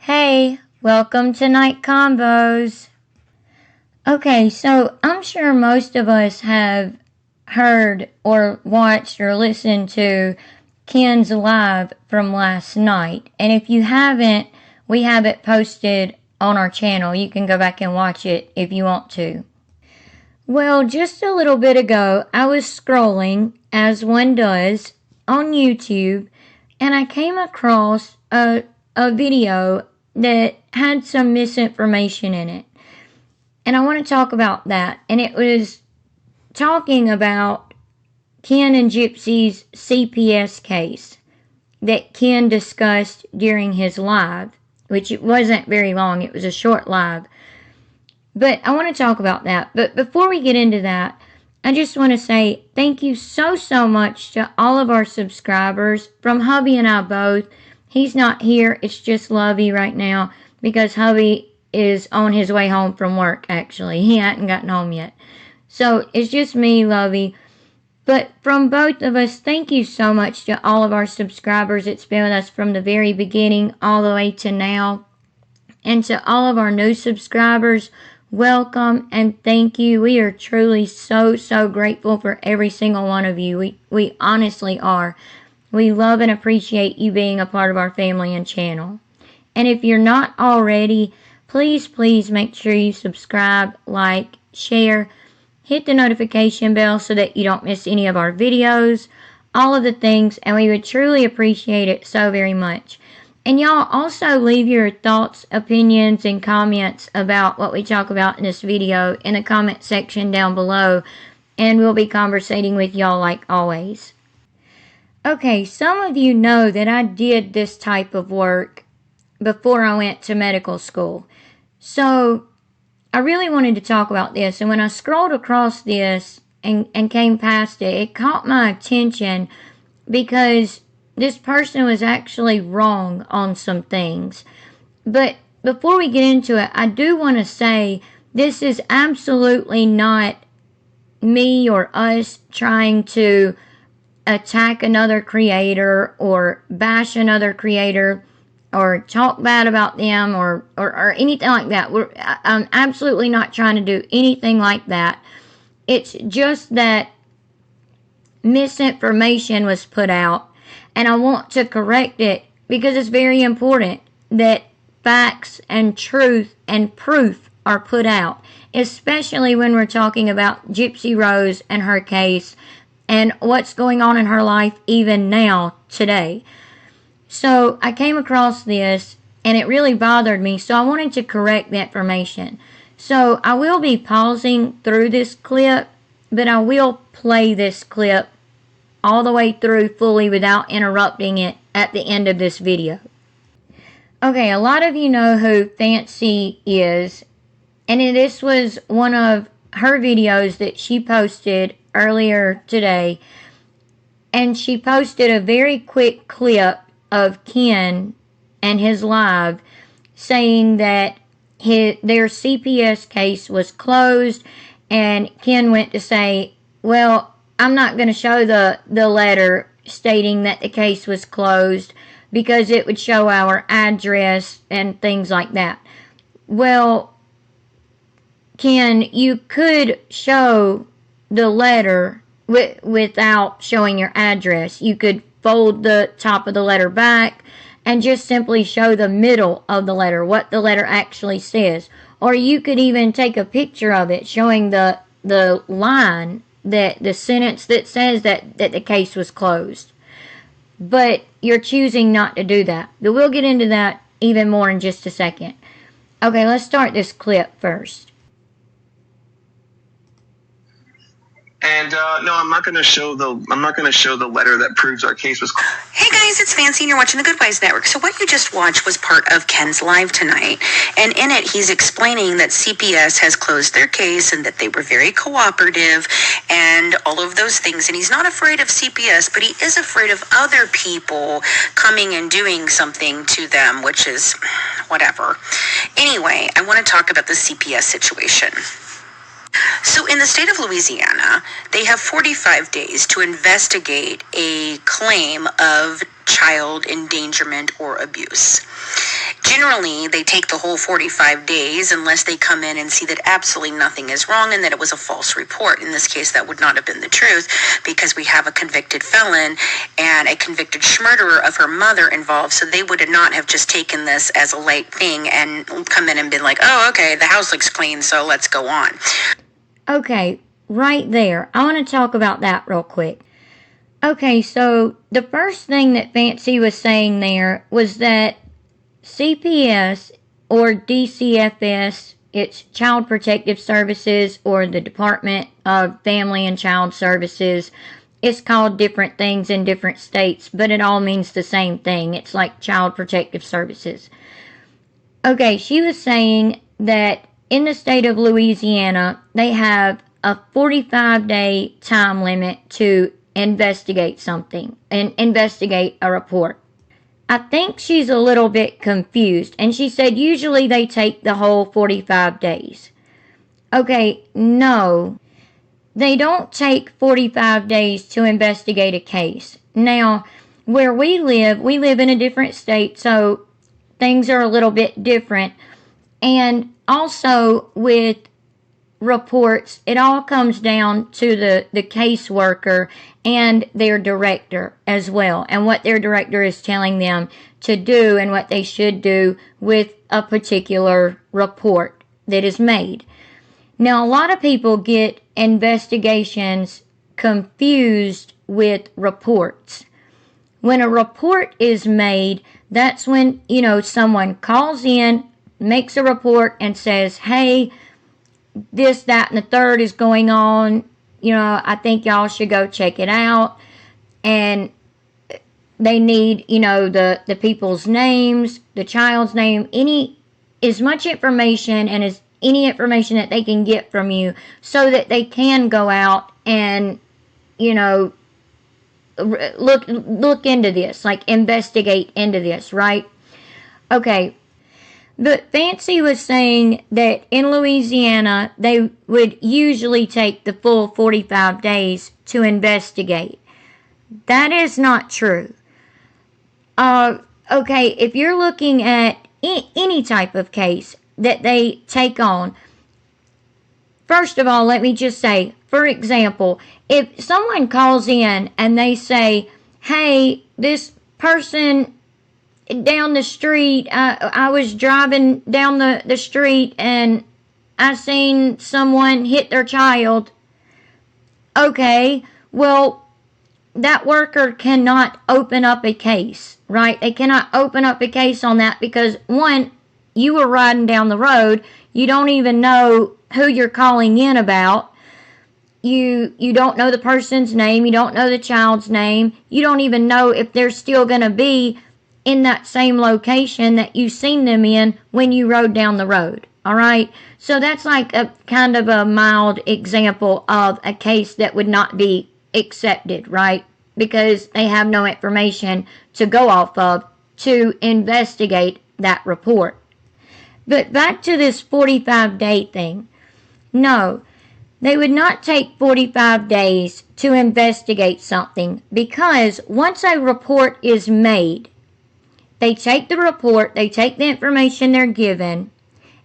Hey, welcome to Night Combos. Okay, so I'm sure most of us have heard or watched or listened to Ken's live from last night. And if you haven't, we have it posted on our channel. You can go back and watch it if you want to. Well, just a little bit ago, I was scrolling, as one does, on YouTube, and I came across a video that had some misinformation in it. And I want to talk about that. And it was talking about Ken and Gypsy's CPS case that Ken discussed during his live, which it wasn't very long. It was a short live. But I want to talk about that. But before we get into that, I just want to say thank you so much to all of our subscribers, from hubby and I both. He's not here. It's just Lovey right now because hubby is on his way home from work, actually. He hadn't gotten home yet. So it's just me, Lovey. But from both of us, thank you so much to all of our subscribers. It's been with us from the very beginning all the way to now. And to all of our new subscribers, welcome and thank you. We are truly so grateful for every single one of you. We honestly are. We love and appreciate you being a part of our family and channel. And if you're not already, please make sure you subscribe, like, share, hit the notification bell so that you don't miss any of our videos, all of the things, and we would truly appreciate it so very much. And y'all also leave your thoughts, opinions, and comments about what we talk about in this video in the comment section down below, and we'll be conversating with y'all like always. Okay, some of you know that I did this type of work before I went to medical school. So I really wanted to talk about this, and when I scrolled across this and came past it, it caught my attention because this person was actually wrong on some things. But before we get into it, I do want to say this is absolutely not me or us trying to attack another creator or bash another creator or talk bad about them or anything like that. I'm absolutely not trying to do anything like that. It's just that misinformation was put out, and I want to correct it because it's very important that facts and truth and proof are put out, especially when we're talking about Gypsy Rose and her case and what's going on in her life even now, today. So I came across this and it really bothered me, so I wanted to correct the information. So I will be pausing through this clip, but I will play this clip all the way through fully without interrupting it at the end of this video. Okay, a lot of you know who Fancy is, and this was one of her videos that she posted earlier today, and she posted a very quick clip of Ken and his live saying that their CPS case was closed, and Ken went to say, well, I'm not going to show the letter stating that the case was closed because it would show our address and things like that. Well, Ken, you could show the letter without showing your address. You could fold the top of the letter back and just simply show the middle of the letter, what the letter actually says. Or you could even take a picture of it showing the line, the sentence that says that the case was closed. But you're choosing not to do that. But we'll get into that even more in just a second. Okay, let's start this clip first. And no, I'm not going to show the letter that proves our case was. Hey guys, it's Fancy and you're watching the Good Wise Network. So what you just watched was part of Ken's live tonight, and in it he's explaining that CPS has closed their case and that they were very cooperative and all of those things. And he's not afraid of CPS, but he is afraid of other people coming and doing something to them, which is whatever. Anyway, I want to talk about the CPS situation. So in the state of Louisiana, they have 45 days to investigate a claim of child endangerment or abuse. Generally, they take the whole 45 days unless they come in and see that absolutely nothing is wrong and that it was a false report. In this case, that would not have been the truth because we have a convicted felon and a convicted murderer of her mother involved. So they would not have just taken this as a light thing and come in and been like, oh, okay, the house looks clean, so let's go on. Okay, right there. I want to talk about that real quick. Okay, so the first thing that Fancy was saying there was that CPS or DCFS, it's Child Protective Services, or the Department of Family and Child Services. It's called different things in different states, but it all means the same thing. It's like Child Protective Services. Okay, she was saying that in the state of Louisiana, they have a 45-day time limit to investigate something and investigate a report. I think she's a little bit confused, and she said usually they take the whole 45 days. Okay, no, they don't take 45 days to investigate a case. Now, where we live in a different state, so things are a little bit different. And also with reports, it all comes down to the caseworker and their director as well, and what their director is telling them to do and what they should do with a particular report that is made. Now, a lot of people get investigations confused with reports. When a report is made, that's when, someone calls in, makes a report, and says, hey, this, that, and the third is going on. I think y'all should go check it out. And they need, the people's names, the child's name, as much information and any information that they can get from you so that they can go out and, look into this, like investigate into this, right? Okay. But Fancy was saying that in Louisiana, they would usually take the full 45 days to investigate. That is not true. Okay, if you're looking at any type of case that they take on, first of all, let me just say, for example, if someone calls in and they say, hey, this person down the street, I was driving down the street and I seen someone hit their child. Okay, well, that worker cannot open up a case, right? They cannot open up a case on that because, one, you were riding down the road. You don't even know who you're calling in about. You don't know the person's name. You don't know the child's name. You don't even know if they're still going to be in that same location that you seen them in when you rode down the road. All right? So that's like a kind of a mild example of a case that would not be accepted, right? Because they have no information to go off of to investigate that report. But back to this 45-day thing. No, they would not take 45 days to investigate something because once a report is made, they take the report, they take the information they're given,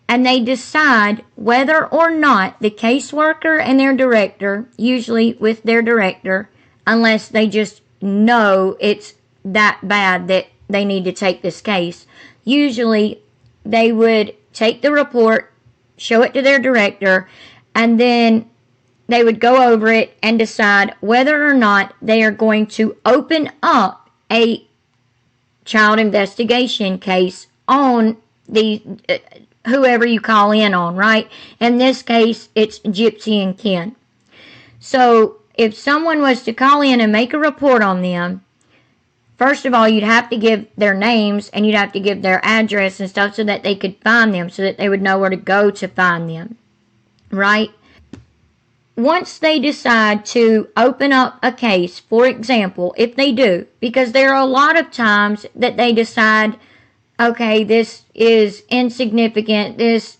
and they decide whether or not the caseworker and their director, usually with their director, unless they just know it's that bad that they need to take this case, usually they would take the report, show it to their director, and then they would go over it and decide whether or not they are going to open up a child investigation case on the whoever you call in on, right? In this case, it's Gypsy and Ken. So if someone was to call in and make a report on them, first of all, you'd have to give their names and you'd have to give their address and stuff so that they could find them, so that they would know where to go to find them, right? Once they decide to open up a case, for example, if they do, because there are a lot of times that they decide, okay, this is insignificant, this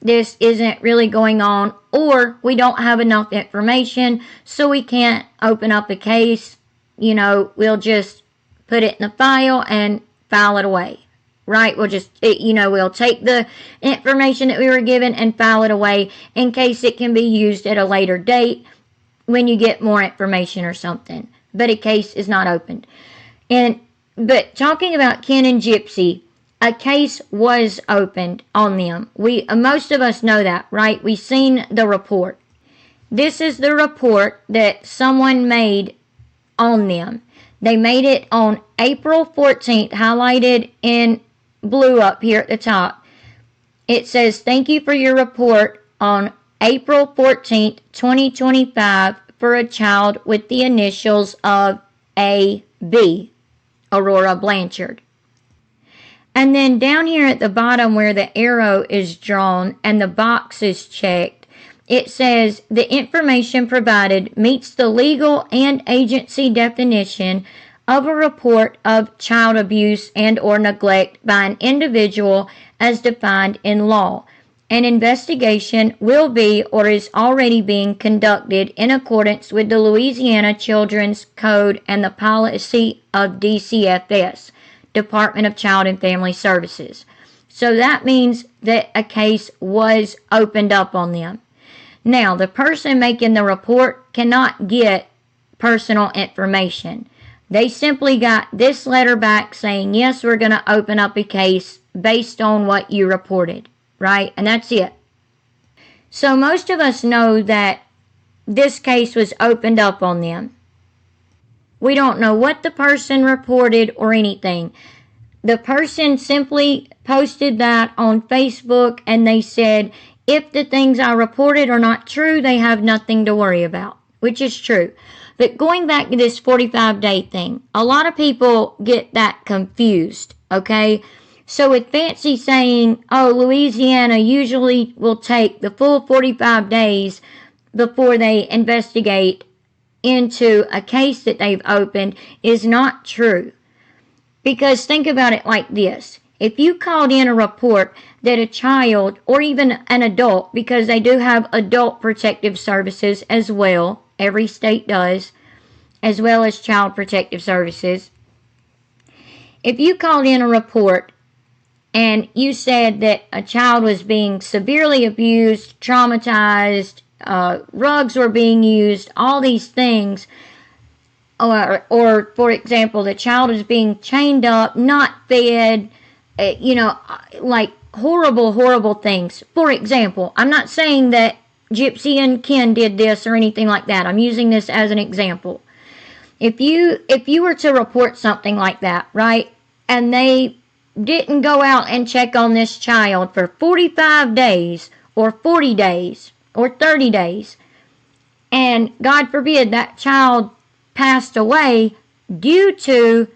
isn't really going on, or we don't have enough information, so we can't open up a case, we'll just put it in the file and file it away, right? We'll just, we'll take the information that we were given and file it away in case it can be used at a later date when you get more information or something. But a case is not opened. But talking about Ken and Gypsy, a case was opened on them. Most of us know that, right? We've seen the report. This is the report that someone made on them. They made it on April 14th, highlighted in blue up here at the top. It says, "Thank you for your report on April 14th, 2025 for a child with the initials of A.B., Aurora Blanchard." And then down here at the bottom where the arrow is drawn and the box is checked, it says, "The information provided meets the legal and agency definition of a report of child abuse and or neglect by an individual as defined in law. An investigation will be or is already being conducted in accordance with the Louisiana Children's Code and the policy of DCFS, Department of Child and Family Services." So that means that a case was opened up on them. Now, the person making the report cannot get personal information. They simply got this letter back saying, yes, we're going to open up a case based on what you reported, right? And that's it. So most of us know that this case was opened up on them. We don't know what the person reported or anything. The person simply posted that on Facebook and they said, if the things I reported are not true, they have nothing to worry about, which is true. But going back to this 45-day thing, a lot of people get that confused, okay? So with Fancy saying, oh, Louisiana usually will take the full 45 days before they investigate into a case that they've opened is not true. Because think about it like this. If you called in a report that a child or even an adult, because they do have adult protective services as well, every state does, as well as child protective services. If you called in a report and you said that a child was being severely abused, traumatized, rugs were being used, all these things, or for example, the child is being chained up, not fed, like horrible things. For example, I'm not saying that Gypsy and Ken did this or anything like that. I'm using this as an example. If you were to report something like that, right, and they didn't go out and check on this child for 45 days or 40 days or 30 days, and God forbid that child passed away due to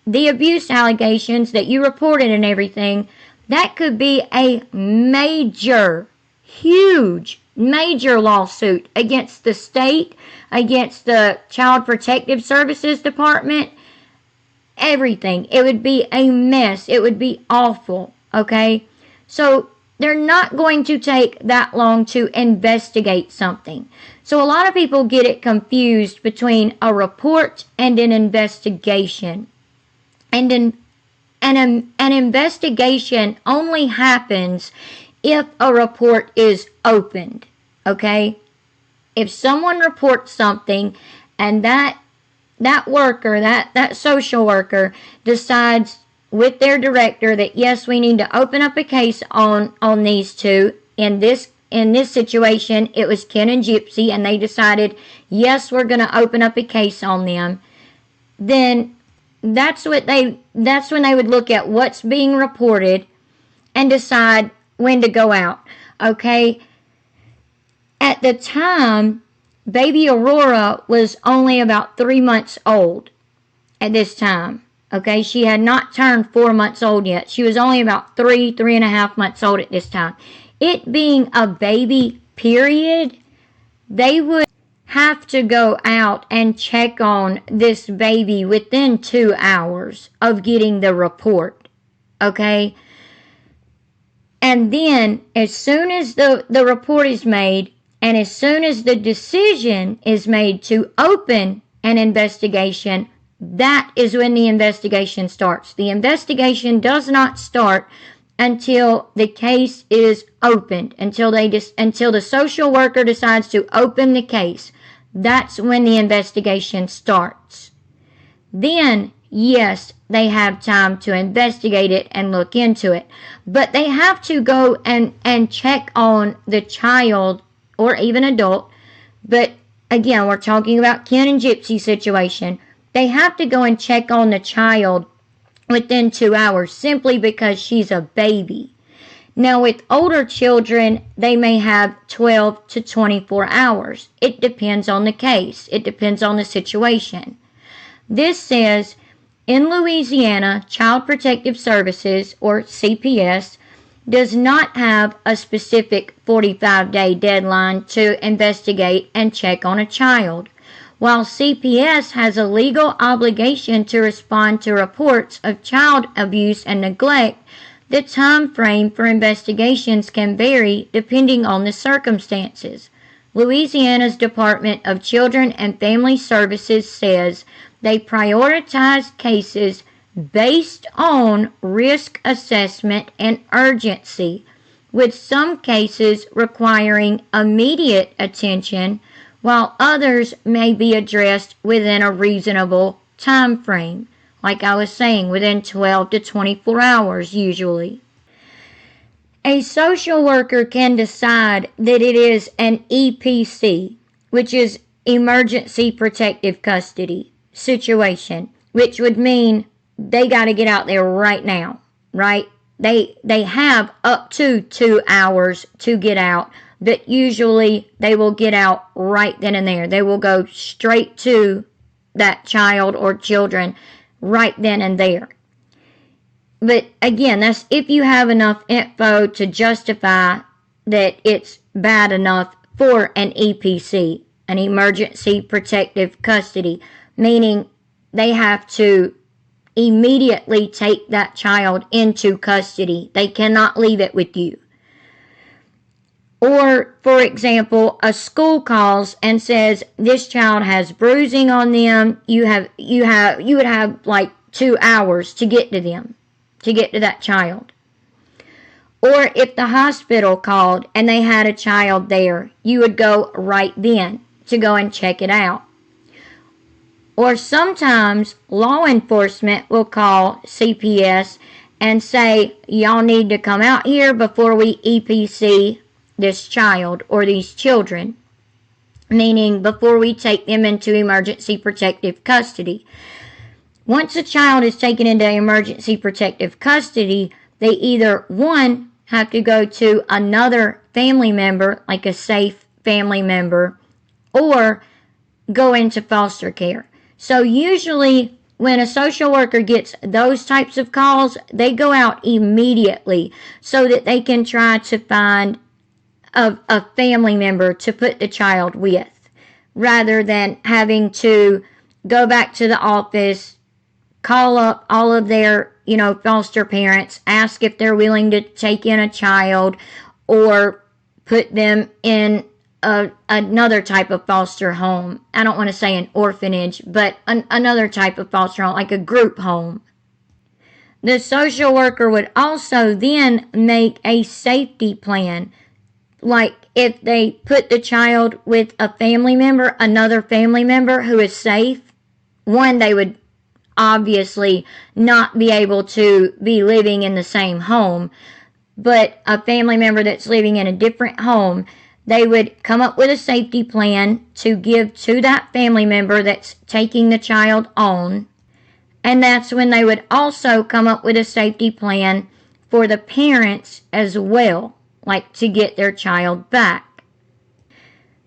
the abuse allegations that you reported and everything, that could be a major lawsuit against the state, against the Child Protective Services Department, everything. It would be a mess. It would be awful, okay? So they're not going to take that long to investigate something. So a lot of people get it confused between a report and an investigation. And an investigation only happens if a report is opened, okay? If someone reports something and that worker, that social worker decides with their director that yes, we need to open up a case on these two. In this situation, it was Ken and Gypsy, and they decided yes, we're going to open up a case on them. Then that's when they would look at what's being reported and decide when to go out. Okay. At the time, baby Aurora was only about 3 months old at this time. Okay, she had not turned 4 months old yet. She was only about 3.5 months old at this time. It being a baby, period, they would have to go out and check on this baby within 2 hours of getting the report. Okay? And then, as soon as the report is made, and as soon as the decision is made to open an investigation, that is when the investigation starts. The investigation does not start until the case is opened, until the social worker decides to open the case. That's when the investigation starts. Then, yes, they have time to investigate it and look into it. But they have to go and check on the child or even adult. But again, we're talking about Ken and Gypsy situation. They have to go and check on the child within 2 hours simply because she's a baby. Now, with older children, they may have 12 to 24 hours. It depends on the case. It depends on the situation. This says, in Louisiana, Child Protective Services, or CPS, does not have a specific 45-day deadline to investigate and check on a child. While CPS has a legal obligation to respond to reports of child abuse and neglect, the time frame for investigations can vary depending on the circumstances. Louisiana's Department of Children and Family Services says they prioritize cases based on risk assessment and urgency, with some cases requiring immediate attention, while others may be addressed within a reasonable time frame. Like I was saying, within 12 to 24 hours usually. A social worker can decide that it is an EPC, which is Emergency Protective Custody situation, which would mean they got to get out there right now, right? They have up to 2 hours to get out, but usually they will get out right then and there. They will go straight to that child or children right then and there. But again, that's if you have enough info to justify that it's bad enough for an EPC, an Emergency Protective Custody, meaning they have to immediately take that child into custody. They cannot leave it with you. Or, for example, a school calls and says this child has bruising on them. You would have like 2 hours to get to them, to get to that child. Or if the hospital called and they had a child there, you would go right then to go and check it out. Or sometimes law enforcement will call CPS and say, y'all need to come out here before we EPC this child or these children, meaning before we take them into emergency protective custody. Once a child is taken into emergency protective custody, they either, one, have to go to another family member, like a safe family member, or go into foster care. So usually when a social worker gets those types of calls, they go out immediately so that they can try to find a family member to put the child with, rather than having to go back to the office, call up all of their, foster parents, ask if they're willing to take in a child, or put them in another type of foster home. I don't want to say an orphanage, but another type of foster home, like a group home. The social worker would also then make a safety plan. Like if they put the child with a family member, another family member who is safe, one, they would obviously not be able to be living in the same home, but a family member that's living in a different home, they would come up with a safety plan to give to that family member that's taking the child on. And that's when they would also come up with a safety plan for the parents as well, like to get their child back.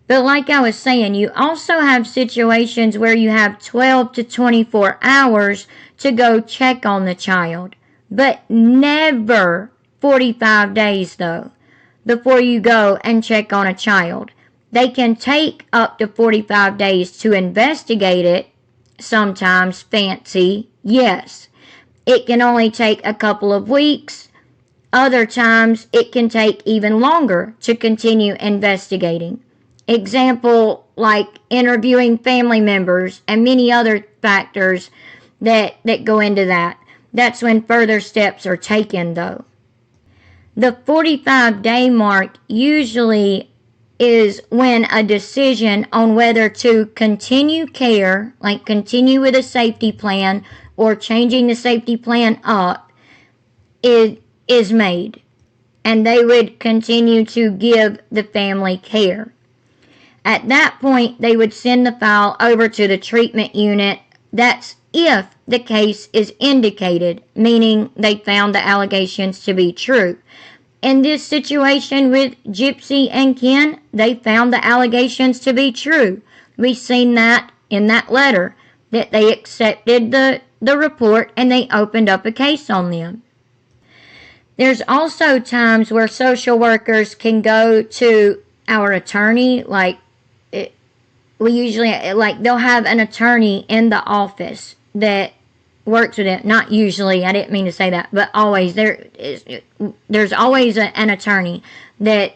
But like I was saying, you also have situations where you have 12 to 24 hours to go check on the child, but never 45 days though, before you go and check on a child. They can take up to 45 days to investigate it, sometimes fancy, yes. It can only take a couple of weeks. Other times it can take even longer to continue investigating. Example, like interviewing family members and many other factors that go into that. That's when further steps are taken, though. The 45-day mark usually is when a decision on whether to continue care, like continue with a safety plan or changing the safety plan up, is made. And they would continue to give the family care. At that point, they would send the file over to the treatment unit. That's if the case is indicated, meaning they found the allegations to be true. In this situation with Gypsy and Ken, they found the allegations to be true. We've seen that in that letter, that they accepted the report and they opened up a case on them. There's also times where social workers can go to our attorney, we usually, they'll have an attorney in the office that works with it. Not usually, I didn't mean to say that, but always. There's always an attorney that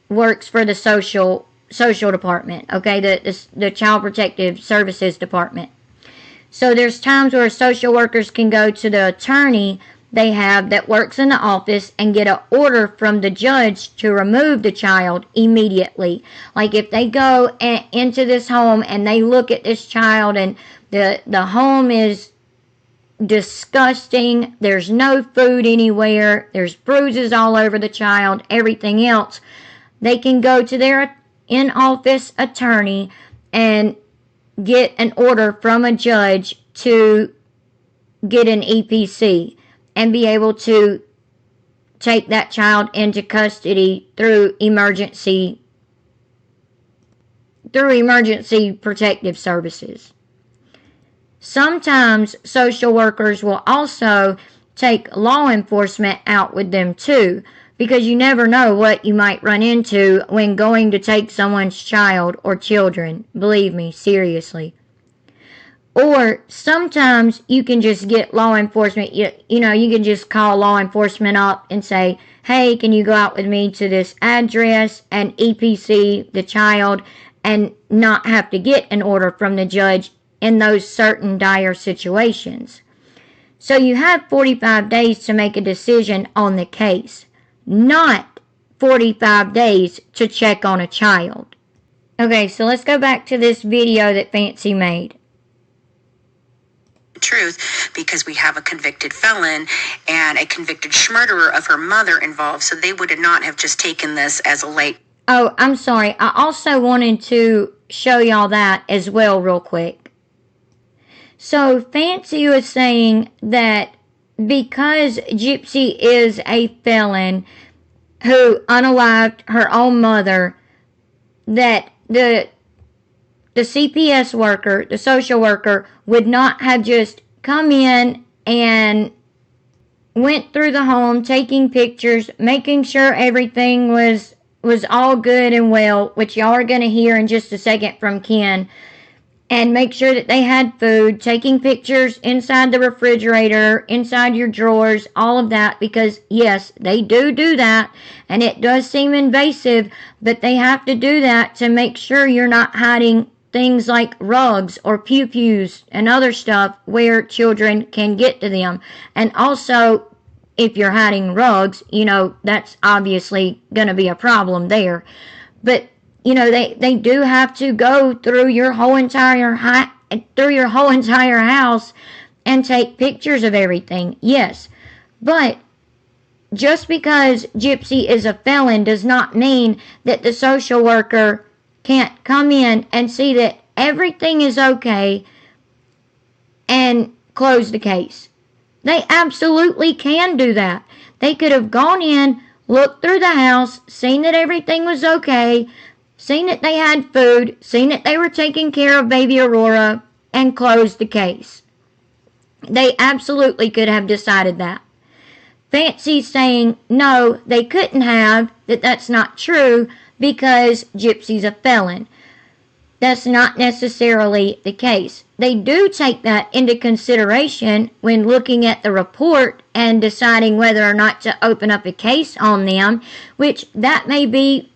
works for the social department, okay, the Child Protective Services Department. So there's times where social workers can go to the attorney they have that works in the office and get an order from the judge to remove the child immediately. Like if they go into this home and they look at this child and the home is disgusting, there's no food anywhere, there's bruises all over the child, everything else, they can go to their in-office attorney and get an order from a judge to get an EPC and be able to take that child into custody through emergency protective services. Sometimes social workers will also take law enforcement out with them too, because you never know what you might run into when going to take someone's child or children. Believe me, seriously. Or sometimes you can just get law enforcement, you can just call law enforcement up and say, hey, can you go out with me to this address and EPC the child and not have to get an order from the judge in those certain dire situations. So you have 45 days to make a decision on the case, not 45 days to check on a child. Okay, so let's go back to this video that Fancy made. Truth, because we have a convicted felon and a convicted murderer of her mother involved, so they would not have just taken this as a late. Oh, I'm sorry. I also wanted to show y'all that as well real quick. So Fancy was saying that because Gypsy is a felon who unalived her own mother, that the CPS worker, the social worker, would not have just come in and went through the home, taking pictures, making sure everything was all good and well, which y'all are going to hear in just a second from Ken, and make sure that they had food, taking pictures inside the refrigerator, inside your drawers, all of that, because yes, they do that, and it does seem invasive, but they have to do that to make sure you're not hiding things like rugs or pew-pews and other stuff where children can get to them. And also, if you're hiding rugs, that's obviously going to be a problem there. But, they do have to go through your whole entire house and take pictures of everything. Yes. But just because Gypsy is a felon does not mean that the social worker can't come in and see that everything is okay and close the case. They absolutely can do that. They could have gone in, looked through the house, seen that everything was okay, seen that they had food, seen that they were taking care of baby Aurora, and closed the case. They absolutely could have decided that. Fancy's saying, no, they couldn't have, that's not true, because Gypsy's a felon. That's not necessarily the case. They do take that into consideration when looking at the report and deciding whether or not to open up a case on them, which that may be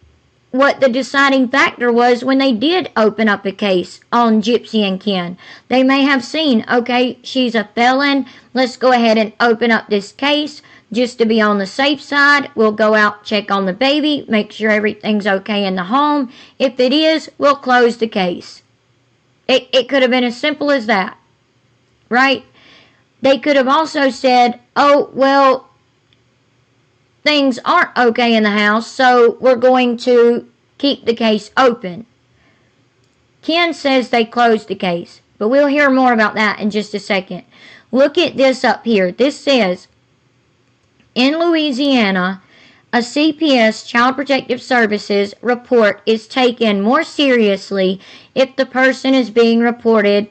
what the deciding factor was when they did open up a case on Gypsy and Ken. They may have seen, okay, she's a felon. Let's go ahead and open up this case just to be on the safe side. We'll go out, check on the baby, make sure everything's okay in the home. If it is, we'll close the case. It could have been as simple as that, right? They could have also said, oh, well, things aren't okay in the house, so we're going to keep the case open. Ken says they closed the case, but we'll hear more about that in just a second. Look at this up here. This says, in Louisiana, a CPS, Child Protective Services, report is taken more seriously if the person being reported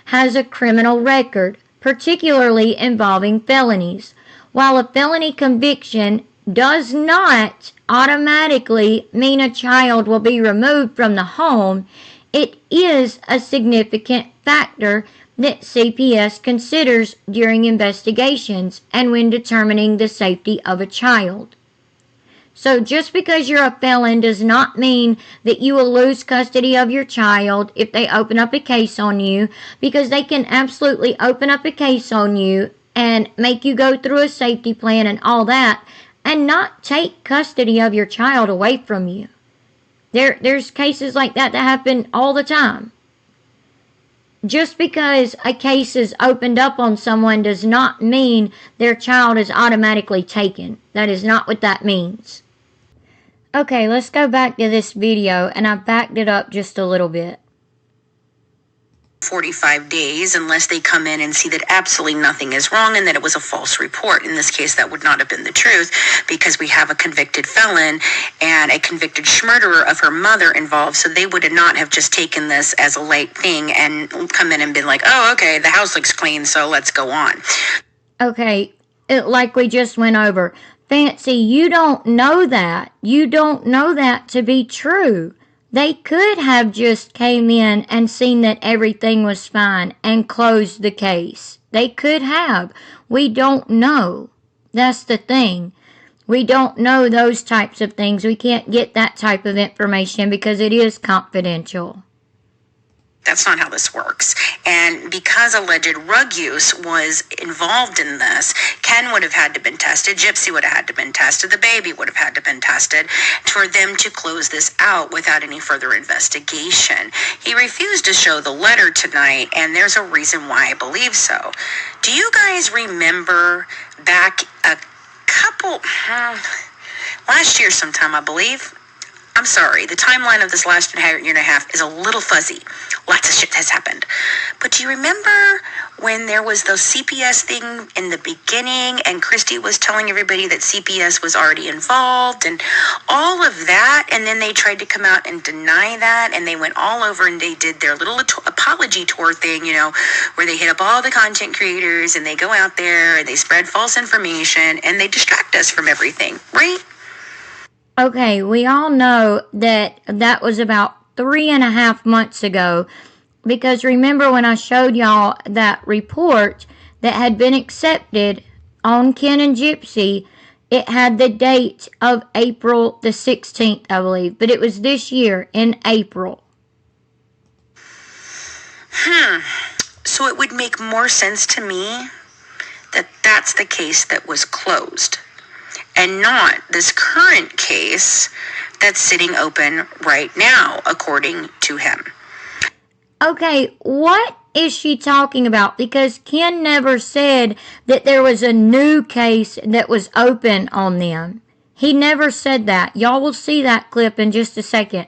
has a criminal record, particularly involving felonies. While a felony conviction does not automatically mean a child will be removed from the home, it is a significant factor that CPS considers during investigations and when determining the safety of a child. So just because you're a felon does not mean that you will lose custody of your child if they open up a case on you, because they can absolutely open up a case on you and make you go through a safety plan and all that and not take custody of your child away from you. There's cases like that happen all the time. Just because a case is opened up on someone does not mean their child is automatically taken. That is not what that means. Okay, let's go back to this video, and I backed it up just a little bit. 45 days unless they come in and see that absolutely nothing is wrong and that it was a false report. In this case, that would not have been the truth, because we have a convicted felon and a convicted murderer of her mother involved, so they would not have just taken this as a light thing and come in and been like, oh, okay, the house looks clean, so let's go on. Okay, like we just went over. Fancy, you don't know that. You don't know that to be true. They could have just came in and seen that everything was fine and closed the case. They could have. We don't know. That's the thing. We don't know those types of things. We can't get that type of information because it is confidential. That's not how this works. And because alleged rug use was involved in this, Ken would have had to been tested, Gypsy would have had to been tested, the baby would have had to been tested for them to close this out without any further investigation. He refused to show the letter tonight, and there's a reason why I believe so. Do you guys remember back a couple, last year sometime, I believe? I'm sorry, the timeline of this last year and a half is a little fuzzy. Lots of shit has happened. But do you remember when there was the CPS thing in the beginning and Christy was telling everybody that CPS was already involved and all of that? And then they tried to come out and deny that, and they went all over and they did their little apology tour thing, you know, where they hit up all the content creators and they go out there and they spread false information and they distract us from everything, right? Okay, we all know that was about 3.5 months ago, because remember when I showed y'all that report that had been accepted on Ken and Gypsy, it had the date of April the 16th, I believe, but it was this year in April. So it would make more sense to me that that's the case that was closed, and not this current case that's sitting open right now, according to him. Okay, what is she talking about? Because Ken never said that there was a new case that was open on them. He never said that. Y'all will see that clip in just a second.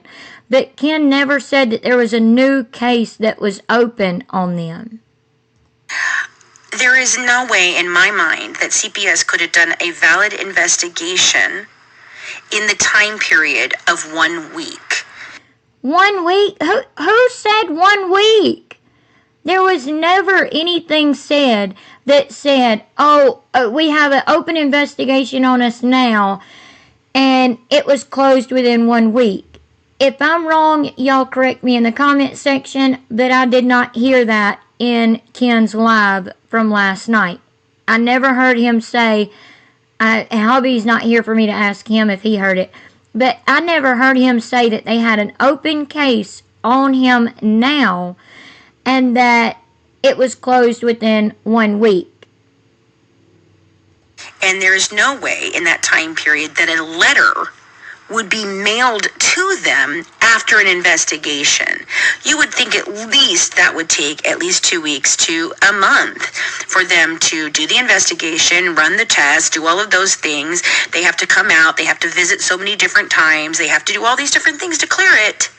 But Ken never said that there was a new case that was open on them. There is no way in my mind that CPS could have done a valid investigation in the time period of 1 week. 1 week? Who said 1 week? There was never anything said that said, we have an open investigation on us now, and it was closed within 1 week. If I'm wrong, y'all correct me in the comment section, but I did not hear that in Ken's live from last night. I never heard him say, Hubby's not here for me to ask him if he heard it. But I never heard him say that they had an open case on him now and that it was closed within 1 week. And there's no way in that time period that a letter would be mailed to them after an investigation. You would think at least that would take at least 2 weeks to a month for them to do the investigation, run the test, do all of those things. They have to come out. They have to visit so many different times. They have to do all these different things to clear it.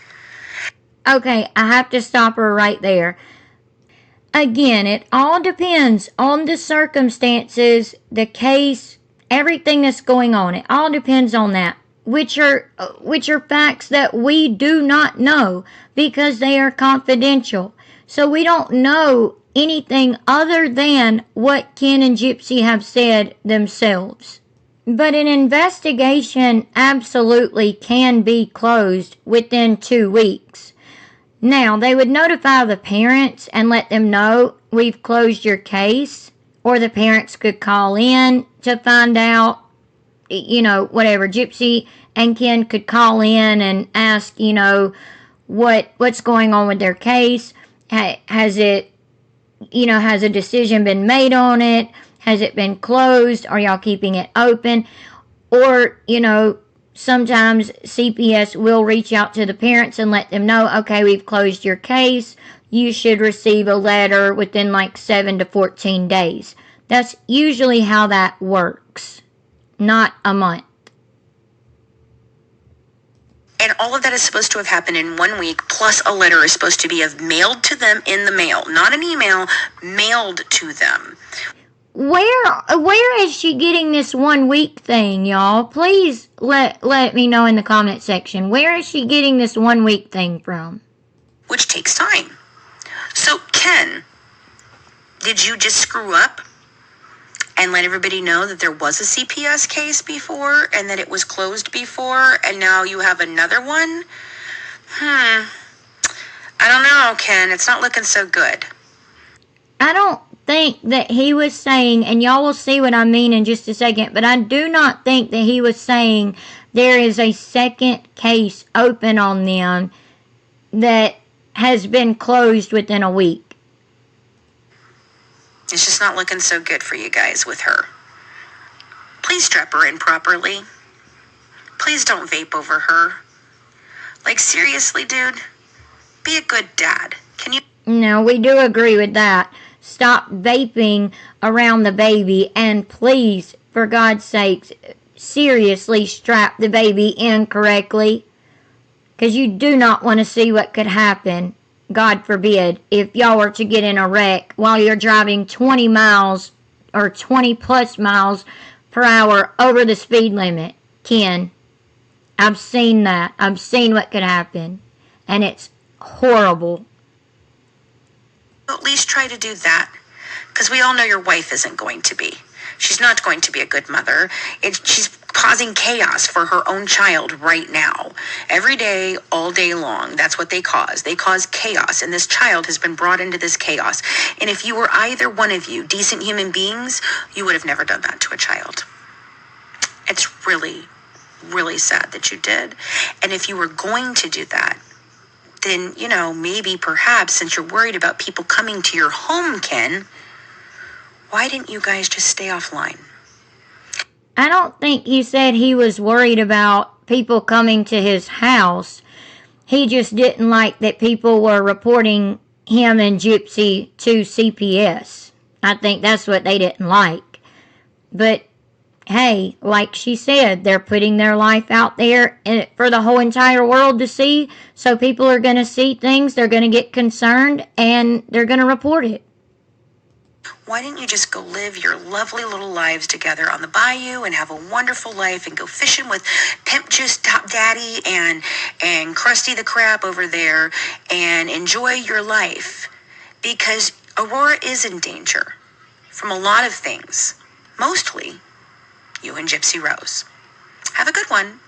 Okay, I have to stop her right there. Again, it all depends on the circumstances, the case, everything that's going on. It all depends on that, which are facts that we do not know because they are confidential. So we don't know anything other than what Ken and Gypsy have said themselves. But an investigation absolutely can be closed within 2 weeks. Now, they would notify the parents and let them know we've closed your case, or the parents could call in to find out, whatever. Gypsy and Ken could call in and ask, what's going on with their case. Has a decision been made on it? Has it been closed? Are y'all keeping it open? Or, sometimes CPS will reach out to the parents and let them know, okay, we've closed your case. You should receive a letter within 7 to 14 days. That's usually how that works, not a month. And all of that is supposed to have happened in 1 week, plus a letter is supposed to be mailed to them in the mail. Not an email, mailed to them. Where is she getting this 1 week thing, y'all? Please let me know in the comment section. Where is she getting this 1 week thing from? Which takes time. So, Ken, did you just screw up and let everybody know that there was a CPS case before and that it was closed before and now you have another one? I don't know, Ken. It's not looking so good. I don't think that he was saying, and y'all will see what I mean in just a second, but I do not think that he was saying there is a second case open on them that has been closed within a week. It's just not looking so good for you guys with her. Please strap her in properly. Please don't vape over her. Seriously, dude, be a good dad. Can you? No, we do agree with that. Stop vaping around the baby, and please, for God's sakes, seriously strap the baby in correctly, because you do not want to see what could happen, God forbid, if y'all were to get in a wreck while you're driving 20 miles or 20 plus miles per hour over the speed limit. Ken, I've seen that. I've seen what could happen, and it's horrible. At least try to do that, because we all know your wife isn't going to be. She's not going to be a good mother. She's causing chaos for her own child right now. Every day, all day long, that's what they cause. They cause chaos, and this child has been brought into this chaos. And if you were either one of you decent human beings, you would have never done that to a child. It's really, really sad that you did. And if you were going to do that, then, maybe perhaps since you're worried about people coming to your home, Ken, why didn't you guys just stay offline? I don't think he said he was worried about people coming to his house. He just didn't like that people were reporting him and Gypsy to CPS. I think that's what they didn't like. But hey, like she said, they're putting their life out there for the whole entire world to see. So people are going to see things, they're going to get concerned, and they're going to report it. Why didn't you just go live your lovely little lives together on the bayou and have a wonderful life and go fishing with Pimp Juice Top Daddy and Krusty the Crab over there and enjoy your life? Because Aurora is in danger from a lot of things. Mostly you and Gypsy Rose. Have a good one.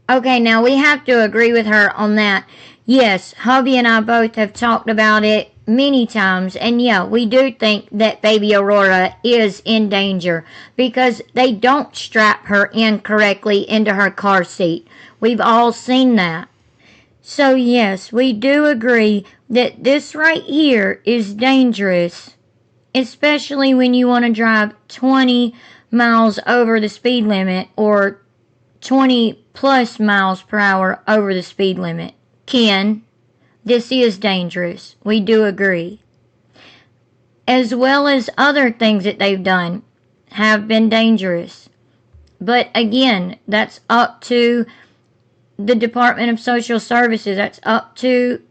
Okay, now we have to agree with her on that. Yes, hubby and I both have talked about it many times, and yeah, we do think that baby Aurora is in danger because they don't strap her in correctly into her car seat. We've all seen that. So yes, we do agree that this right here is dangerous, especially when you want to drive 20 miles over the speed limit or 20 plus miles per hour over the speed limit. Ken, this is dangerous. We do agree. As well as other things that they've done have been dangerous. But again, that's up to the Department of Social Services. That's up to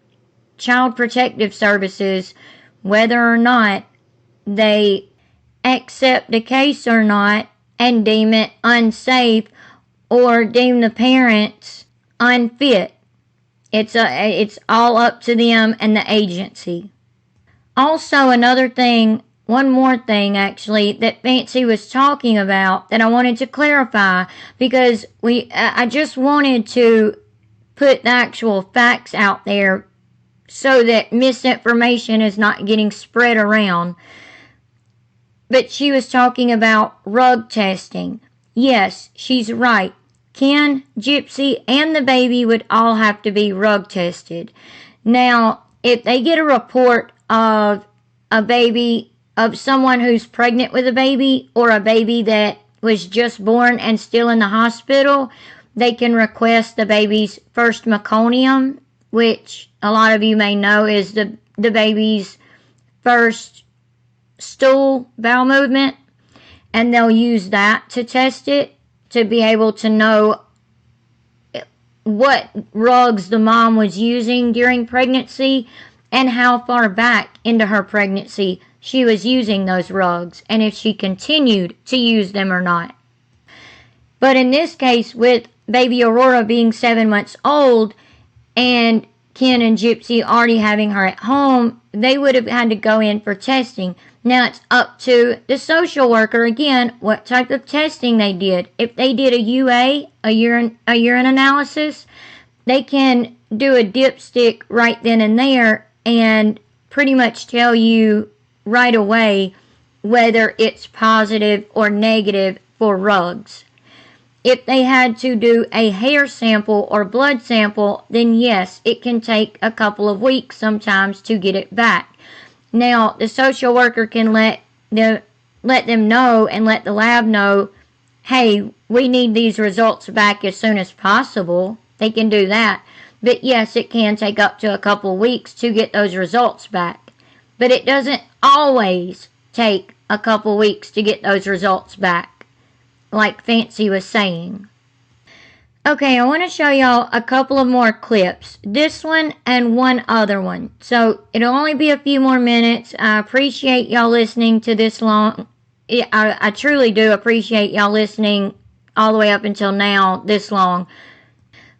Child Protective Services whether or not they accept the case or not and deem it unsafe or deem the parents unfit. It's all up to them and the agency. Also, one more thing actually, that Fancy was talking about that I wanted to clarify because I just wanted to put the actual facts out there so that misinformation is not getting spread around. But she was talking about rug testing. Yes, she's right. Ken, Gypsy, and the baby would all have to be rug tested. Now, if they get a report of a baby, of someone who's pregnant with a baby, or a baby that was just born and still in the hospital, they can request the baby's first meconium, which a lot of you may know is the baby's first stool bowel movement, and they'll use that to test it to be able to know what rugs the mom was using during pregnancy and how far back into her pregnancy she was using those rugs and if she continued to use them or not. But in this case, with baby Aurora being 7 months old and Ken and Gypsy already having her at home, they would have had to go in for testing. Now it's up to the social worker again what type of testing they did. If they did a UA, a urine analysis, they can do a dipstick right then and there and pretty much tell you right away whether it's positive or negative for rugs. If they had to do a hair sample or blood sample, then yes, it can take a couple of weeks sometimes to get it back. Now, the social worker can let them know and let the lab know, hey, we need these results back as soon as possible. They can do that. But yes, it can take up to a couple of weeks to get those results back. But it doesn't always take a couple of weeks to get those results back, like Fancy was saying. Okay, I want to show y'all a couple of more clips. This one and one other one. So it'll only be a few more minutes. I appreciate y'all listening to this long. I truly do appreciate y'all listening all the way up until now, this long.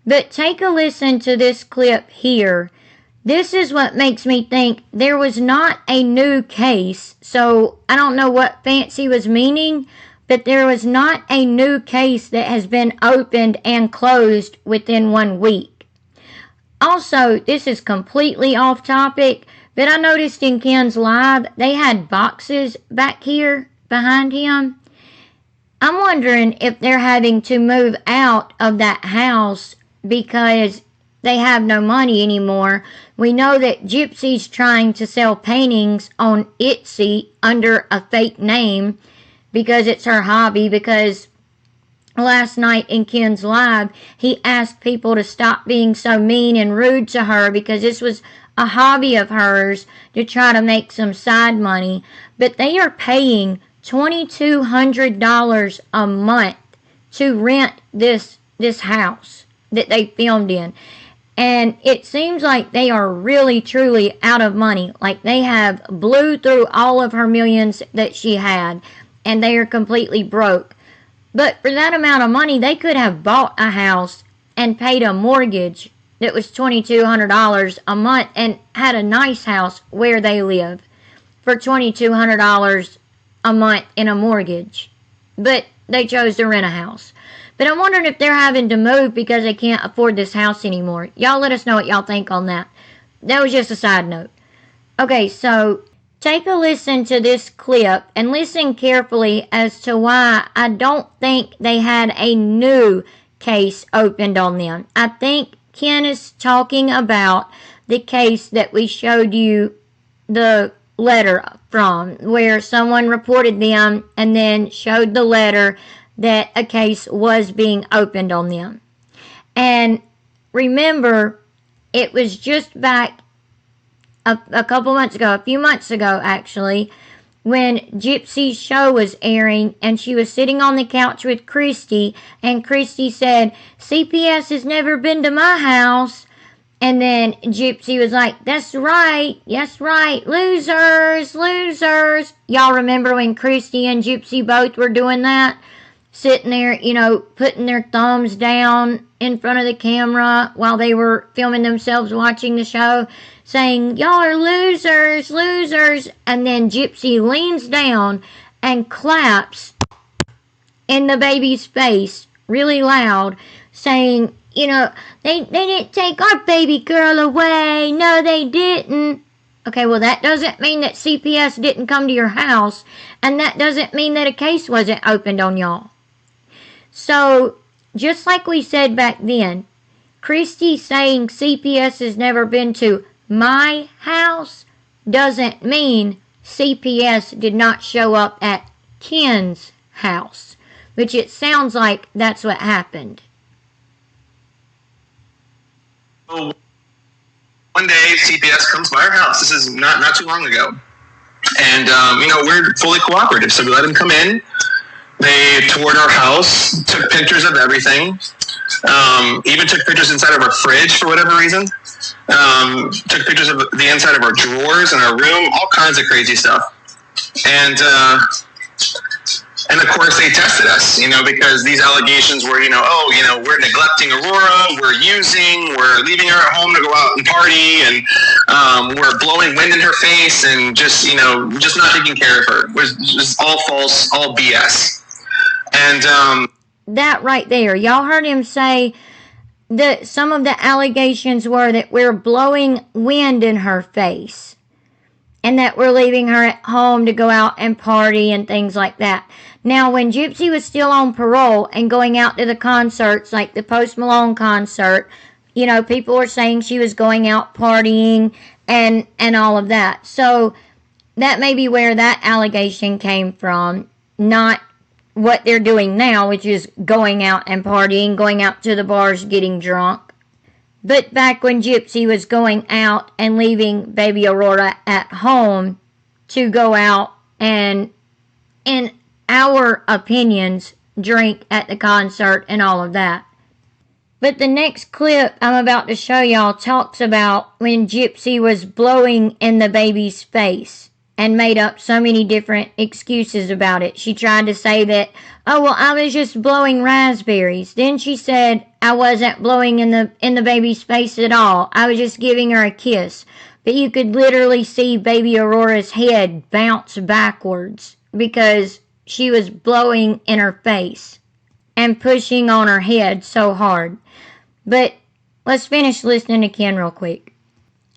But take a listen to this clip here. This is what makes me think there was not a new case. So I don't know what Fancy was meaning, but there was not a new case that has been opened and closed within 1 week. Also, this is completely off topic, but I noticed in Ken's live, they had boxes back here behind him. I'm wondering if they're having to move out of that house because they have no money anymore. We know that Gypsy's trying to sell paintings on Etsy under a fake name, because it's her hobby, because last night in Ken's live, he asked people to stop being so mean and rude to her because this was a hobby of hers to try to make some side money. But they are paying $2,200 a month to rent this house that they filmed in. And it seems like they are really, truly out of money. Like they have blew through all of her millions that she had, and they are completely broke. But for that amount of money, they could have bought a house and paid a mortgage that was $2,200 a month and had a nice house where they live for $2,200 a month in a mortgage. But they chose to rent a house. But I'm wondering if they're having to move because they can't afford this house anymore. Y'all let us know what y'all think on that. That was just a side note. Okay, so take a listen to this clip and listen carefully as to why I don't think they had a new case opened on them. I think Ken is talking about the case that we showed you the letter from, where someone reported them and then showed the letter that a case was being opened on them. And remember, it was just back a couple months ago, a few months ago actually, when Gypsy's show was airing and she was sitting on the couch with Christy, and Christy said, CPS has never been to my house. And then Gypsy was like, that's right, losers, losers. Y'all remember when Christy and Gypsy both were doing that? Sitting there, putting their thumbs down in front of the camera while they were filming themselves watching the show, saying, y'all are losers, losers. And then Gypsy leans down and claps in the baby's face really loud, saying, they didn't take our baby girl away. No, they didn't. Okay, well, that doesn't mean that CPS didn't come to your house, and that doesn't mean that a case wasn't opened on y'all. So, just like we said back then, Christy saying CPS has never been to my house doesn't mean CPS did not show up at Ken's house, which it sounds like that's what happened. So one day CPS comes by our house. This is not too long ago. And, we're fully cooperative. So we let them come in. They toured our house, took pictures of everything, even took pictures inside of our fridge for whatever reason, took pictures of the inside of our drawers in our room, all kinds of crazy stuff. And of course they tested us, because these allegations were, we're neglecting Aurora, we're leaving her at home to go out and party, and we're blowing wind in her face, and just not taking care of her. It was just all false, all BS. And that right there, y'all heard him say that some of the allegations were that we're blowing wind in her face, and that we're leaving her at home to go out and party and things like that. Now, when Gypsy was still on parole and going out to the concerts, like the Post Malone concert, people were saying she was going out partying and all of that. So that may be where that allegation came from, not what they're doing now, which is going out and partying, going out to the bars, getting drunk. But back when Gypsy was going out and leaving baby Aurora at home to go out and, in our opinions, drink at the concert and all of that. But the next clip I'm about to show y'all talks about when Gypsy was blowing in the baby's face and made up so many different excuses about it. She tried to say that, oh, well, I was just blowing raspberries. Then she said, I wasn't blowing in the baby's face at all. I was just giving her a kiss. But you could literally see baby Aurora's head bounce backwards because she was blowing in her face and pushing on her head so hard. But let's finish listening to Ken real quick.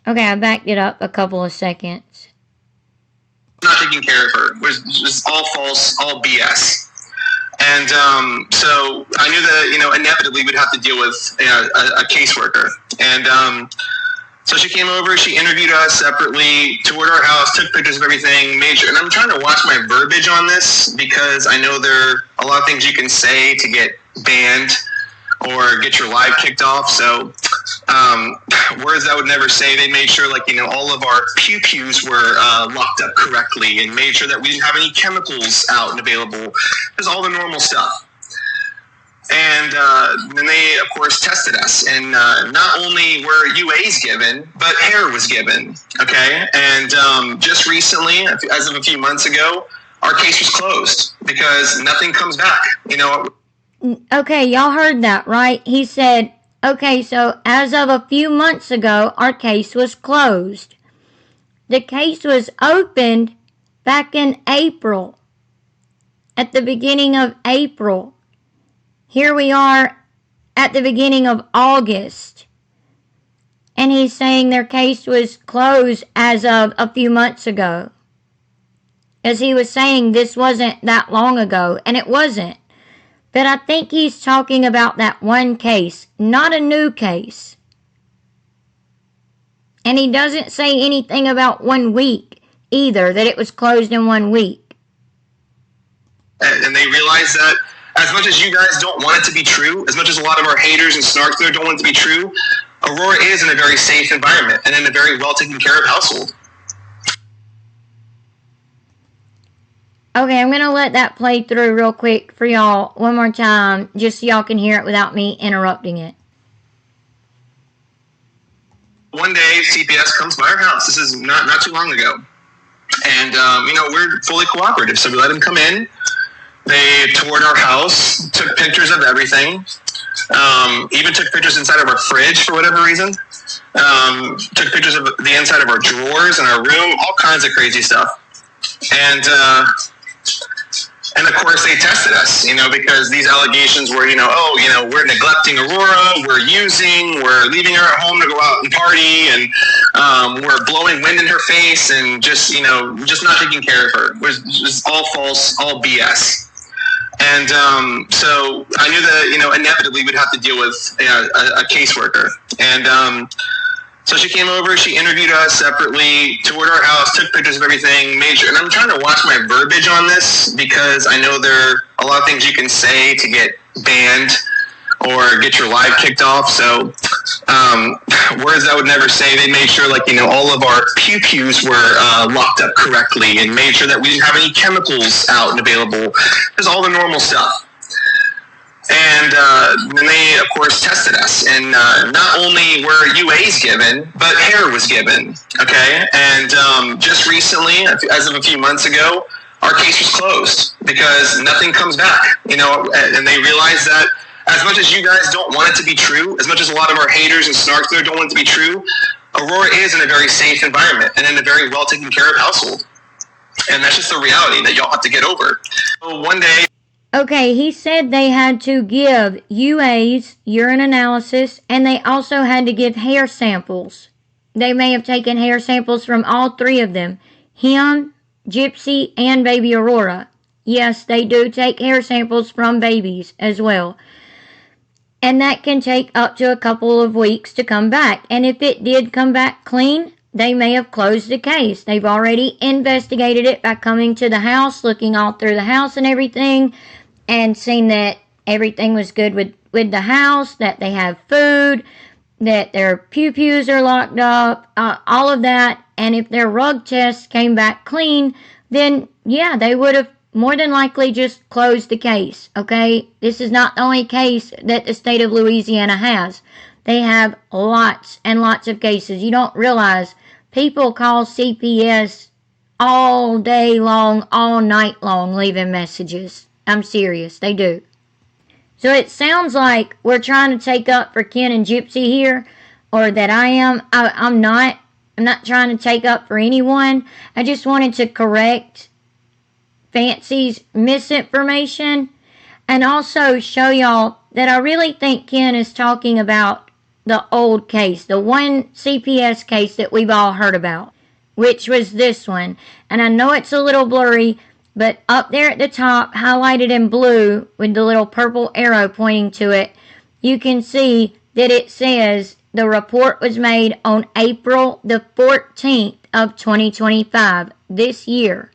Okay, I backed it up a couple of seconds. Not taking care of her. It was just all false, all BS. And so I knew that, inevitably we'd have to deal with a caseworker. And so she came over, she interviewed us separately, toured our house, took pictures of everything, made sure. And I'm trying to watch my verbiage on this because I know there are a lot of things you can say to get banned or get your live kicked off. So words I would never say. They made sure, all of our pew-pews were locked up correctly and made sure that we didn't have any chemicals out and available. Just all the normal stuff. And then they, of course, tested us. And not only were UAs given, but hair was given. Okay? And just recently, as of a few months ago, our case was closed because nothing comes back. Okay, y'all heard that, right? He said, okay, so as of a few months ago, our case was closed. The case was opened back in April, at the beginning of April. Here we are at the beginning of August. And he's saying their case was closed as of a few months ago. As he was saying, this wasn't that long ago, and it wasn't. But I think he's talking about that one case, not a new case. And he doesn't say anything about 1 week either, that it was closed in 1 week. And they realize that as much as you guys don't want it to be true, as much as a lot of our haters and snarks there don't want it to be true, Aurora is in a very safe environment and in a very well taken care of household. Okay, I'm going to let that play through real quick for y'all one more time, just so y'all can hear it without me interrupting it. One day, CPS comes by our house. This is not too long ago. And, we're fully cooperative. So we let them come in. They toured our house, took pictures of everything, even took pictures inside of our fridge for whatever reason, took pictures of the inside of our drawers in our room, all kinds of crazy stuff. And of course they tested us, because these allegations were, we're neglecting Aurora, we're leaving her at home to go out and party, and we're blowing wind in her face, and just not taking care of her. It was just all false, all BS. And so I knew that, inevitably we'd have to deal with a caseworker. And so she came over, she interviewed us separately, toured our house, took pictures of everything, made sure. And I'm trying to watch my verbiage on this because I know there are a lot of things you can say to get banned or get your live kicked off. So words I would never say. They made sure, all of our pew-pews were locked up correctly and made sure that we didn't have any chemicals out and available. Just all the normal stuff. And then they, of course, tested us. And not only were UAs given, but hair was given. Okay? And just recently, as of a few months ago, our case was closed because nothing comes back. And they realized that as much as you guys don't want it to be true, as much as a lot of our haters and snarks there don't want it to be true, Aurora is in a very safe environment and in a very well taken care of household. And that's just the reality that y'all have to get over. So one day... Okay, he said they had to give UAs, urine analysis, and they also had to give hair samples. They may have taken hair samples from all three of them. Him, Gypsy, and baby Aurora. Yes, they do take hair samples from babies as well. And that can take up to a couple of weeks to come back. And if it did come back clean, they may have closed the case. They've already investigated it by coming to the house, looking all through the house and everything, and seen that everything was good with the house, that they have food, that their pew-pews are locked up, all of that. And if their rug tests came back clean, then yeah, they would have more than likely just closed the case, okay? This is not the only case that the state of Louisiana has. They have lots and lots of cases. You don't realize people call CPS all day long, all night long, leaving messages. I'm serious, they do. So it sounds like we're trying to take up for Ken and Gypsy here, or that I am. I'm not trying to take up for anyone. I just wanted to correct Fancy's misinformation and also show y'all that I really think Ken is talking about the old case, the one CPS case that we've all heard about, which was this one. And I know it's a little blurry, but up there at the top, highlighted in blue with the little purple arrow pointing to it, you can see that it says the report was made on April the 14th of 2025, this year.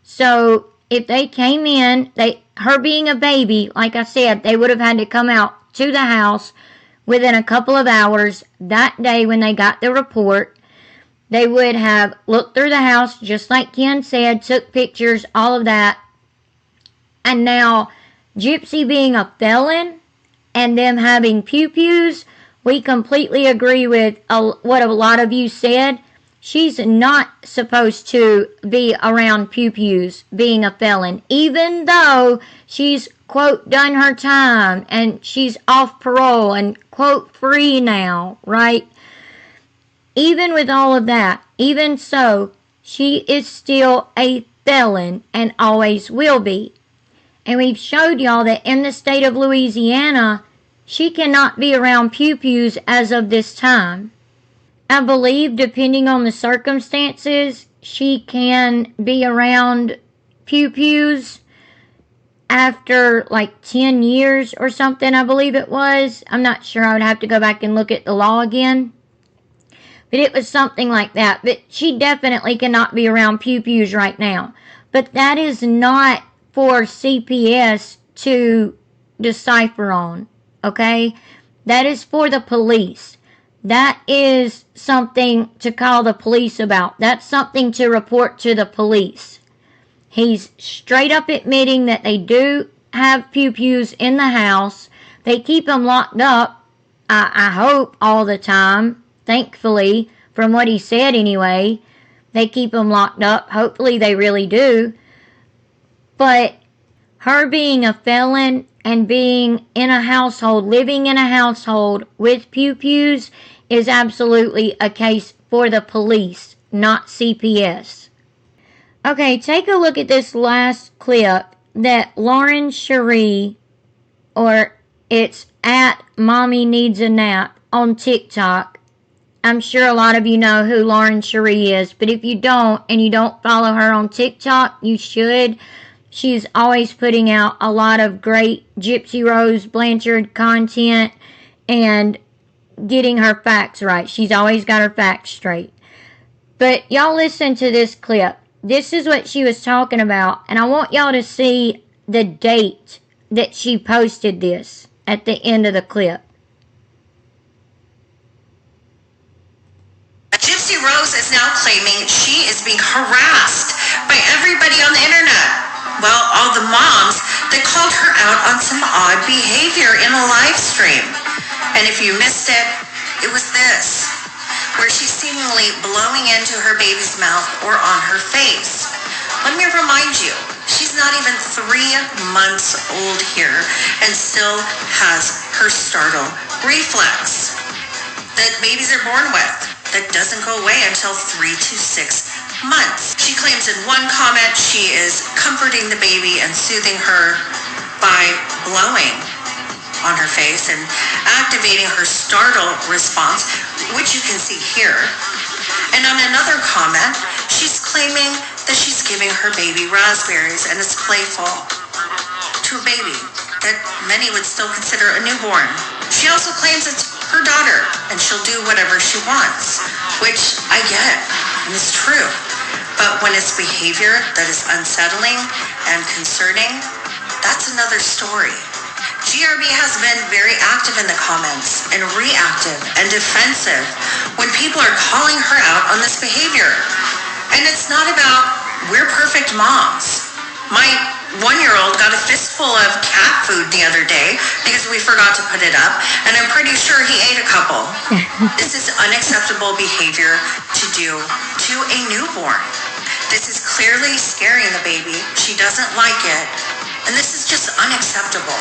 So if they came in, her being a baby, like I said, they would have had to come out to the house within a couple of hours that day when they got the report. They would have looked through the house, just like Ken said, took pictures, all of that. And now, Gypsy being a felon and them having pew-pews, we completely agree with what a lot of you said. She's not supposed to be around pew-pews being a felon, even though she's, quote, done her time and she's off parole and, quote, free now, right? Even with all of that, even so, she is still a felon and always will be. And we've showed y'all that in the state of Louisiana, she cannot be around pew-pews as of this time. I believe, depending on the circumstances, she can be around pew-pews after like 10 years or something, I believe it was. I'm not sure. I would have to go back and look at the law again. But it was something like that. But she definitely cannot be around pew-pews right now. But that is not for CPS to decipher on, okay? That is for the police. That is something to call the police about. That's something to report to the police. He's straight up admitting that they do have pew-pews in the house. They keep them locked up, I hope, all the time. Thankfully, from what he said anyway, they keep them locked up. Hopefully they really do. But her being a felon and being in a household, living in a household with pew-pews is absolutely a case for the police, not CPS. Okay, take a look at this last clip that Lauren Cherie, or it's at Mommy Needs a Nap on TikTok. I'm sure a lot of you know who Lauren Cherie is, but if you don't and you don't follow her on TikTok, you should. She's always putting out a lot of great Gypsy Rose Blanchard content and getting her facts right. She's always got her facts straight. But y'all listen to this clip. This is what she was talking about, and I want y'all to see the date that she posted this at the end of the clip. Gypsy Rose is now claiming she is being harassed by everybody on the internet. Well, all the moms that called her out on some odd behavior in a live stream. And if you missed it, it was this, where she's seemingly blowing into her baby's mouth or on her face. Let me remind you, she's not even 3 months old here and still has her startle reflex that babies are born with that doesn't go away until 3 to 6 months. She claims in one comment she is comforting the baby and soothing her by blowing on her face and activating her startle response, which you can see here. And on another comment, she's claiming that she's giving her baby raspberries and it's playful to a baby that many would still consider a newborn. She also claims it's her daughter and she'll do whatever she wants, which I get and it's true. But when it's behavior that is unsettling and concerning, that's another story. GRB has been very active in the comments and reactive and defensive when people are calling her out on this behavior. And it's not about we're perfect moms. My 1-year-old got a fistful of cat food the other day because we forgot to put it up, and I'm pretty sure he ate a couple. This is unacceptable behavior to do to a newborn. This is clearly scaring the baby. She doesn't like it, and this is just unacceptable.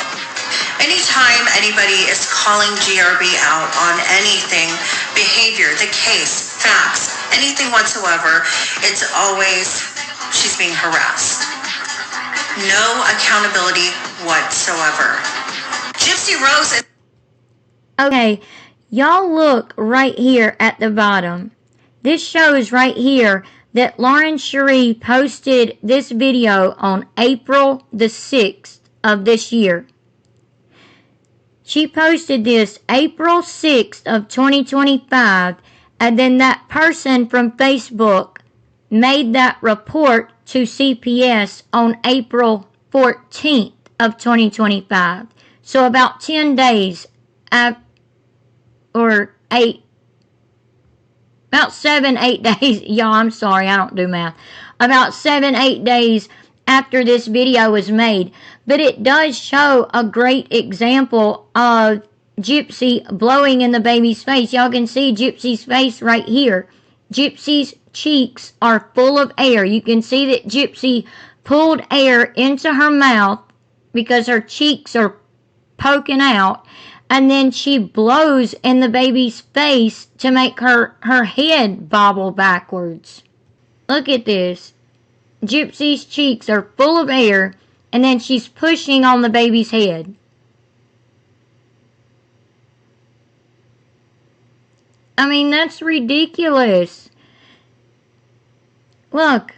Anytime anybody is calling GRB out on anything, behavior, the case, facts, anything whatsoever, it's always she's being harassed. No accountability whatsoever. Gypsy Rose is... Okay, y'all look right here at the bottom. This shows right here that Lauren Cherie posted this video on April the 6th of this year. She posted this April 6th of 2025, and then that person from Facebook made that report to CPS on April 14th of 2025. So about 10 days, or 8, about 7-8 days, y'all, I'm sorry, I don't do math. About 7-8 days after this video was made. But it does show a great example of Gypsy blowing in the baby's face. Y'all can see Gypsy's face right here. Gypsy's cheeks are full of air. You can see that Gypsy pulled air into her mouth because her cheeks are poking out. And then she blows in the baby's face to make her head bobble backwards. Look at this. Gypsy's cheeks are full of air, and then she's pushing on the baby's head. I mean, that's ridiculous. Look,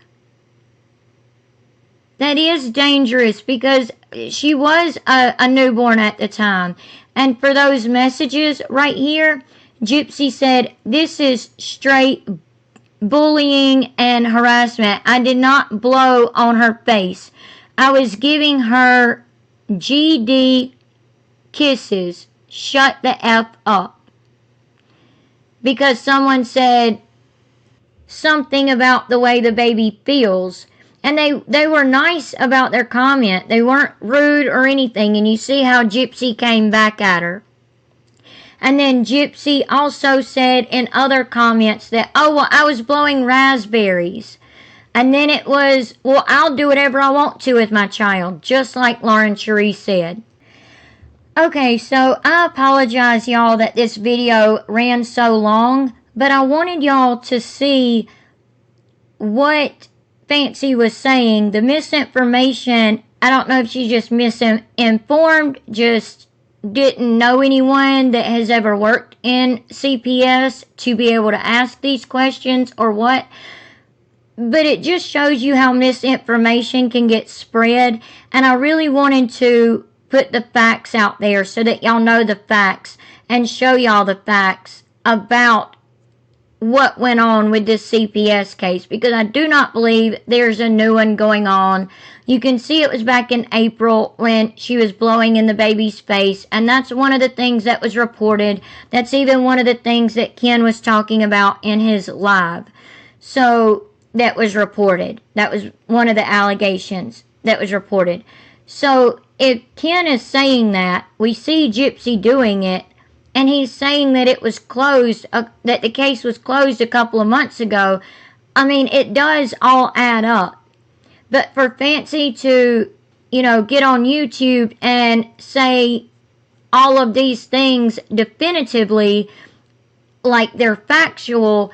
that is dangerous because she was a newborn at the time. And for those messages right here, Gypsy said, this is straight bullying and harassment. I did not blow on her face. I was giving her GD kisses. Shut the F up. Because someone said something about the way the baby feels. And they were nice about their comment. They weren't rude or anything. And you see how Gypsy came back at her. And then Gypsy also said in other comments that, oh, well, I was blowing raspberries. And then it was, well, I'll do whatever I want to with my child, just like Lauren Cherie said. Okay, so I apologize, y'all, that this video ran so long, but I wanted y'all to see what Fancy was saying. The misinformation, I don't know if she's just misinformed, just didn't know anyone that has ever worked in CPS to be able to ask these questions or what. But it just shows you how misinformation can get spread. And I really wanted to put the facts out there so that y'all know the facts and show y'all the facts about what went on with this CPS case, because I do not believe there's a new one going on. You can see it was back in April when she was blowing in the baby's face, and that's one of the things that was reported. That's even one of the things that Ken was talking about in his live. So that was reported. That was one of the allegations that was reported. So if Ken is saying that, we see Gypsy doing it, and he's saying that it was closed, that the case was closed a couple of months ago, I mean, it does all add up. But for Fancy to, get on YouTube and say all of these things definitively, like they're factual,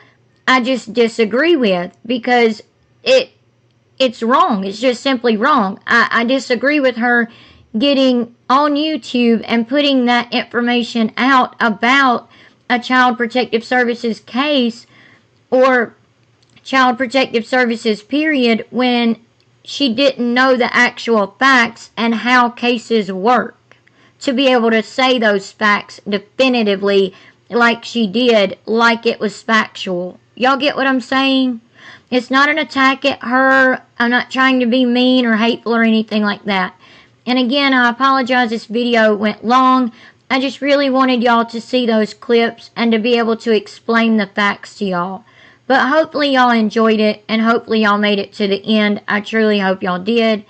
I just disagree with, because it's wrong. It's just simply wrong. I disagree with her getting on YouTube and putting that information out about a Child Protective Services case or Child Protective Services period when she didn't know the actual facts and how cases work, to be able to say those facts definitively like she did, like it was factual. Y'all get what I'm saying? It's not an attack at her. I'm not trying to be mean or hateful or anything like that. And again, I apologize this video went long. I just really wanted y'all to see those clips and to be able to explain the facts to y'all. But hopefully y'all enjoyed it, and hopefully y'all made it to the end. I truly hope y'all did.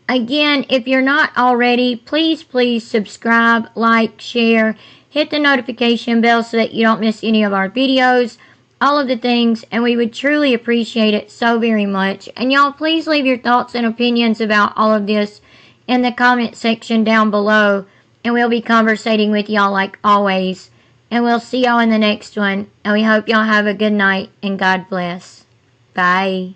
Again, if you're not already, please subscribe, like, share, hit the notification bell so that you don't miss any of our videos. All of the things, and we would truly appreciate it so very much. And y'all, please leave your thoughts and opinions about all of this in the comment section down below, and we'll be conversating with y'all like always. And we'll see y'all in the next one, and we hope y'all have a good night, and God bless. Bye.